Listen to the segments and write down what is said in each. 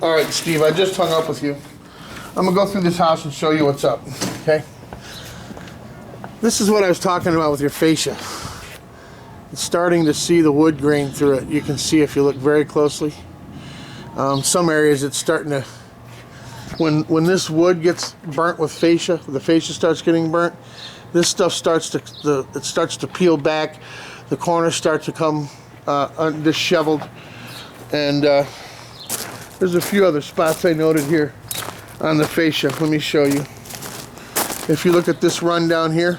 All right, Steve, I just hung up with you. I'm gonna go through this house and show you what's up, okay? This is what I was talking about with your fascia. It's starting to see the wood grain through it. You can see if you look very closely. Some areas it's starting to, when this wood gets burnt with fascia, the fascia starts getting burnt, this stuff starts to peel back. The corners start to come disheveled, and there's a few other spots I noted here on the fascia. Let me show you. If you look at this run down here,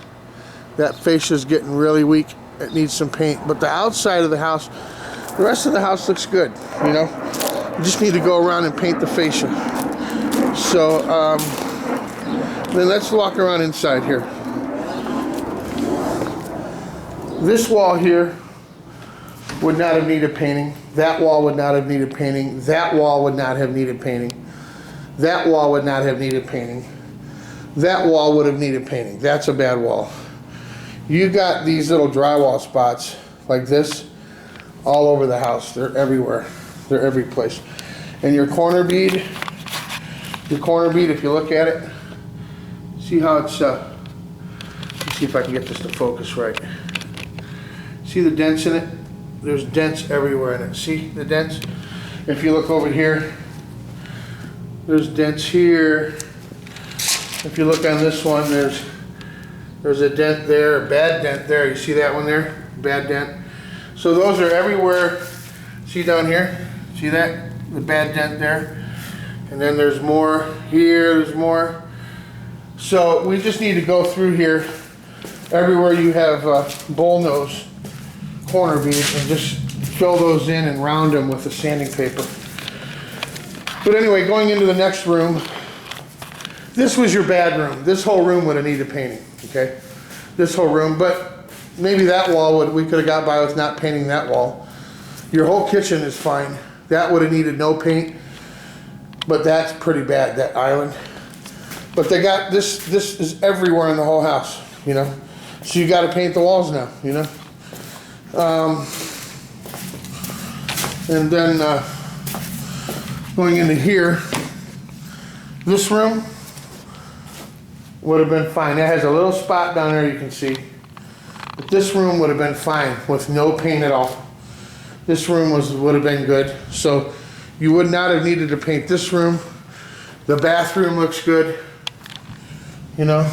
that fascia is getting really weak. It needs some paint. But the outside of the house, the rest of the house looks good, you know. You just need to go around and paint the fascia. So then let's walk around inside here. This wall here would not have needed painting. That wall would not have needed painting. That wall would not have needed painting. That wall would not have needed painting. That wall would have needed painting. That's a bad wall. You got these little drywall spots like this all over the house. They're everywhere. They're every place. And your corner bead, if you look at it, see how it's, let's see if I can get this to focus right. See the dents in it? There's dents everywhere in it. See the dents? If you look over here, there's dents here. If you look on this one, there's a dent there, a bad dent there. You see that one there? Bad dent. So those are everywhere. See down here? See that? The bad dent there. And then there's more here, there's more. So we just need to go through here everywhere you have bull nose corner beads and just fill those in and round them with the sanding paper. But anyway, going into the next room, this was your bad room. This whole room would have needed painting, okay? This whole room, but maybe that wall we could have got by with not painting that wall. Your whole kitchen is fine. That would have needed no paint, but that's pretty bad, that island. But they got, this is everywhere in the whole house, you know? So you gotta paint the walls now, you know? And then going into here, this room would have been fine. It has a little spot down there you can see. But this room would have been fine with no paint at all. This room would have been good. So you would not have needed to paint this room. The bathroom looks good, you know.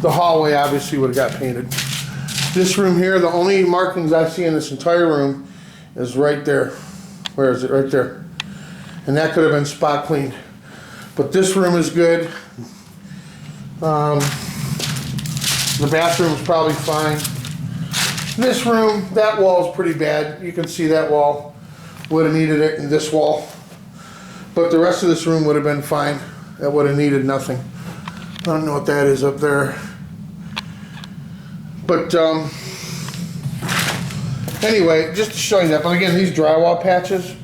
The hallway obviously would have got painted. This room here, the only markings I see in this entire room is right there. Where is it? Right there. And that could have been spot cleaned. But this room is good. The bathroom is probably fine. This room, that wall is pretty bad. You can see that wall would have needed it, and this wall. But the rest of this room would have been fine. That would have needed nothing. I don't know what that is up there. But anyway, just to show you that. But again, these drywall patches,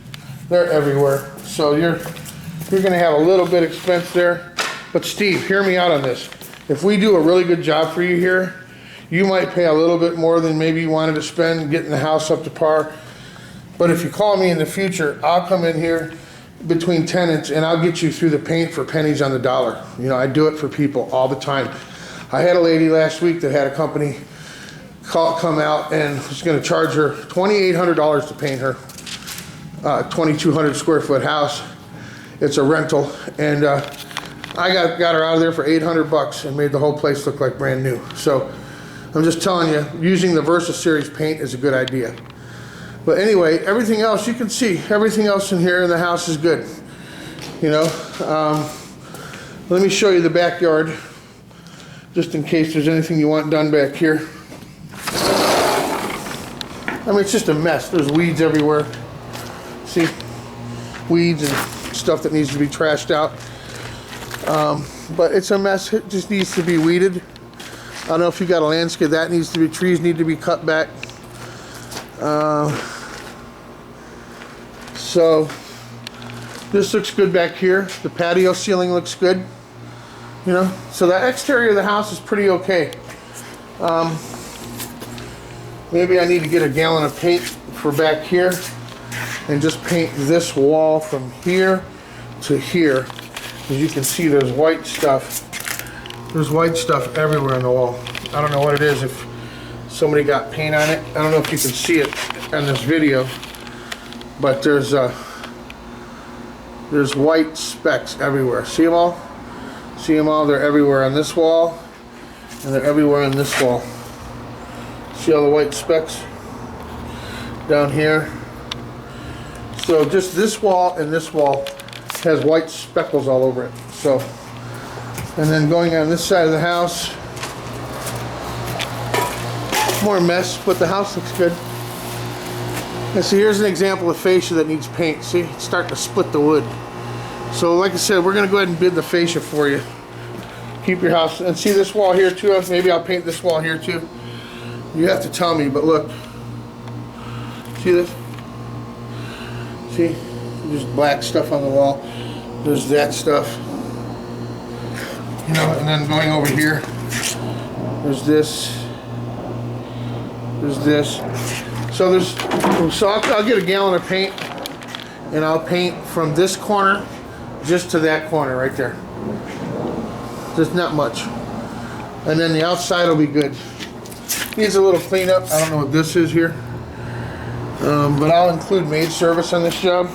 they're everywhere. So you're gonna have a little bit of expense there. But Steve, hear me out on this. If we do a really good job for you here, you might pay a little bit more than maybe you wanted to spend getting the house up to par. But if you call me in the future, I'll come in here between tenants and I'll get you through the paint for pennies on the dollar. You know, I do it for people all the time. I had a lady last week that had a company come out and was going to charge her $2,800 to paint her 2,200 square foot house. It's a rental, and I got her out of there for $800 and made the whole place look like brand new. So I'm just telling you, using the Versa Series paint is a good idea. But anyway, everything else, you can see, everything else in here in the house is good. You know, let me show you the backyard, just in case there's anything you want done back here. I mean, it's just a mess. There's weeds everywhere. See? Weeds and stuff that needs to be trashed out. But it's a mess. It just needs to be weeded. I don't know if you got a landscape. That needs to be, trees need to be cut back. So this looks good back here. The patio ceiling looks good. You know, so the exterior of the house is pretty okay. Maybe I need to get a gallon of paint for back here. and just paint this wall from here to here. As you can see, there's white stuff. There's white stuff everywhere on the wall. I don't know what it is, if somebody got paint on it. I don't know if you can see it in this video, but there's white specks everywhere. See them all? See them all? They're everywhere on this wall, and they're everywhere on this wall. See all the white specks down here? So just this wall and this wall has white speckles all over it. So, and then going on this side of the house, more mess, but the house looks good. And so here's an example of fascia that needs paint. See, it's starting to split the wood. So like I said, we're gonna go ahead and bid the fascia for you. Keep your house, and see this wall here too. Maybe I'll paint this wall here too. You have to tell me, but look. See this? See? There's black stuff on the wall. There's that stuff. You know, and then going over here, there's this. There's this. So I'll get a gallon of paint, and I'll paint from this corner just to that corner right there. Just not much. And then the outside will be good. Needs a little cleanup. I don't know what this is here. But I'll include maid service on this job.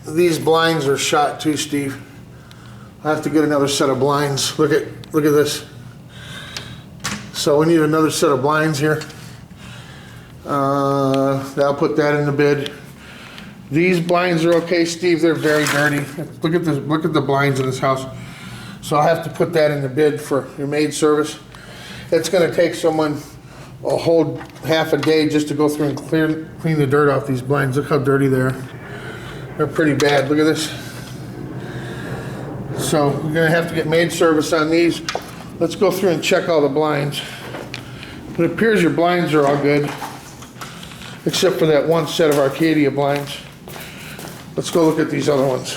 These blinds are shot too, Steve. I have to get another set of blinds. Look at this. So we need another set of blinds here. I'll put that in the bid. These blinds are okay, Steve. They're very dirty. Look at this. Look at the blinds in this house. So I'll have to put that in the bid for your maid service. It's going to take someone a whole half a day just to go through and clean the dirt off these blinds. Look how dirty they are. They're pretty bad. Look at this. So we're going to have to get maid service on these. Let's go through and check all the blinds. It appears your blinds are all good, except for that one set of Arcadia blinds. Let's go look at these other ones.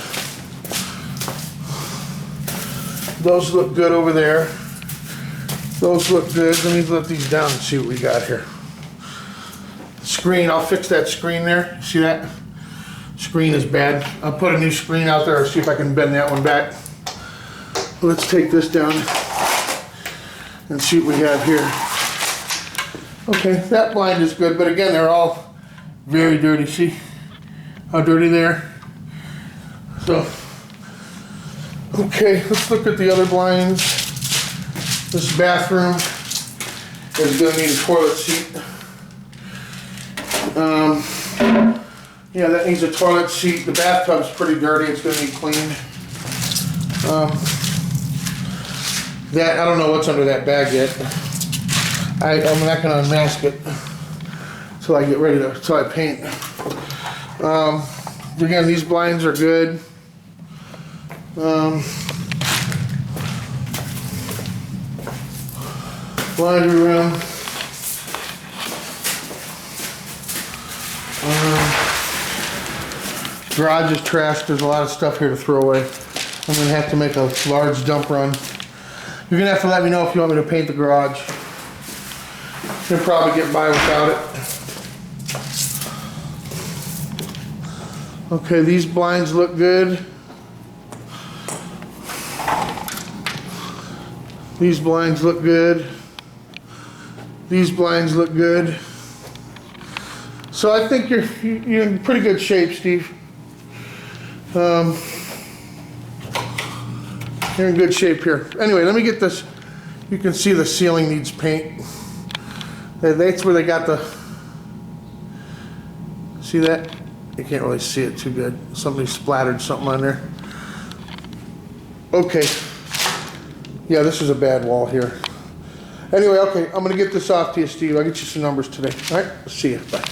Those look good over there. Those look good. Let me let these down and see what we got here. Screen, I'll fix that screen there. See that? Screen is bad. I'll put a new screen out there, or see if I can bend that one back. Let's take this down and see what we have here. Okay, that blind is good, but again, they're all very dirty. See how dirty they are? So, okay, let's look at the other blinds. This bathroom is going to need a toilet seat. Yeah, that needs a toilet seat. The bathtub's pretty dirty. It's going to need cleaned. That, I don't know what's under that bag yet. I'm not going to unmask it until I get ready to, until I paint. Again, these blinds are good. Laundry room. Garage is trashed. There's a lot of stuff here to throw away. I'm going to have to make a large dump run. You're going to have to let me know if you want me to paint the garage. You'll probably get by without it. Okay, these blinds look good. These blinds look good. These blinds look good. So I think you're in pretty good shape, Steve. You're in good shape here. Anyway, let me get this. You can see the ceiling needs paint. That's where they got the, see that? You can't really see it too good. Somebody splattered something on there. Okay. Yeah, this is a bad wall here. Anyway, okay, I'm gonna get this off to you, Steve. I'll get you some numbers today. All right, see you, bye.